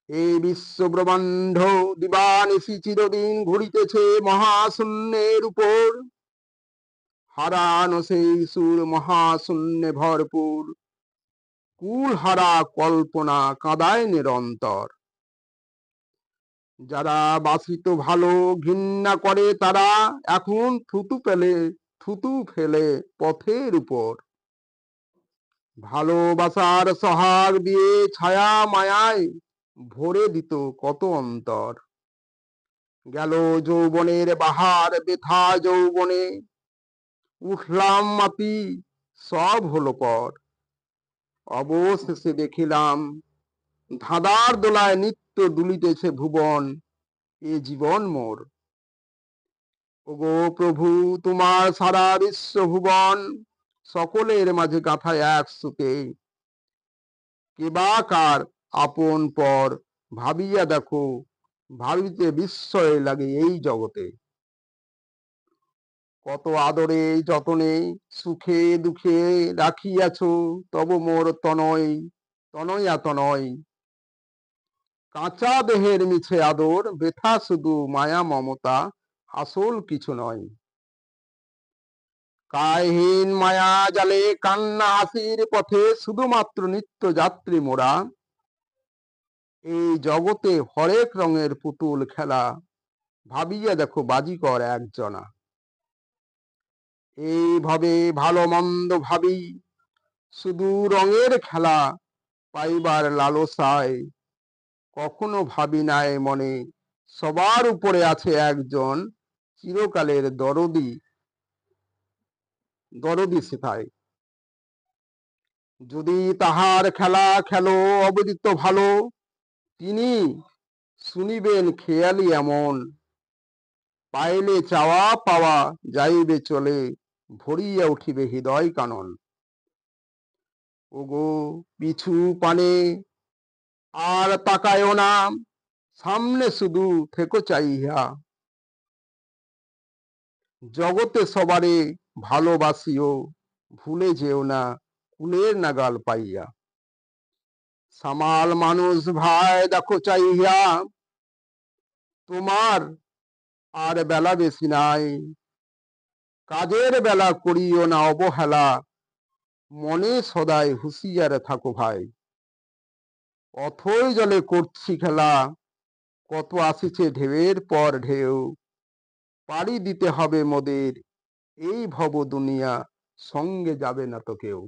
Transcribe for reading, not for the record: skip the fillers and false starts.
এই বিশ্ব ব্রহ্মাণ্ড দিবানিশি চিরদিন ঘুরিতেছে মহাশূন্যের উপর। হারানো সেই সুর মহাশূন্যে ভরপুর, কুল হারা কল্পনা কাঁদায় নিরন্তর। যারা বাসিত ভালো ঘৃণা করে তারা এখন থুতু ফেলে পথের উপর। ভালোবাসার সোহাগ দিয়ে ছায়া মায়ায় ভরে দিত কত অন্তর। গেল যৌবনের বাহার বৃথা যৌবনে, উঠলাম মাটি সব হলো পর। অবশেষে দেখিলাম ধাঁধার দোলায় নিত্য দুলিতেছে ভুবন, এ জীবন মোর। ওগো প্রভু, তোমার সারা বিশ্ব ভুবন সকলের মাঝে গাঁথায় এক সুতে। কে বা কার আপন পর ভাবিয়া দেখো, ভাবিতে বিস্ময় লাগে এই জগতে। কত আদরে যতনে সুখে দুঃখে রাখিয়াছ তব মোর তনয় তনয়া তনয়। কাঁচা দেহের মিছে আদর, বৃথা শুধু মায়া মমতা, আসল কিছু নয়। কায়হীন মায়া জালে কান্না হাসির পথে শুধুমাত্র নিত্য যাত্রী মোরা। এই জগতে হরেক রঙের পুতুল খেলা, ভাবিয়া দেখো বাজিকর একজনা। এইভাবে ভালো মন্দ ভাবি, শুধু রঙের খেলা পাইবার লালসায়। কখনো ভাবি নাই মনে সবার উপরে আছে একজন চিরকালের দরদি সেথায়। যদি তাহার খেলা খেলো অবিদিত ভালো, তিনি শুনিবেন খেয়ালি এমন। পাইলে চাওয়া পাওয়া যাইবে চলে, ভরিয়া উঠিবে হৃদয় কানন। ওগো পিছু পানে আর তাকায়ও না, সামনে শুধু থেকো চাইয়া। জগতে সবারে ভালোবাসিও, ভুলে যেও না কুলের নাগাল পাইয়া। সামাল মানুষ ভাই দেখো চাইয়া, তোমার আর বেলা বেশি নাই। কাজের বেলা করিও না অবহেলা, মনে সদাই হুঁশিয়ার থাকো ভাই। অথই জলে করছি খেলা, কত আসিছে ঢেউয়ের পর ঢেউ। পাড়ি দিতে হবে মোদের এই ভব দুনিয়া, সঙ্গে যাবে না তো কেউ।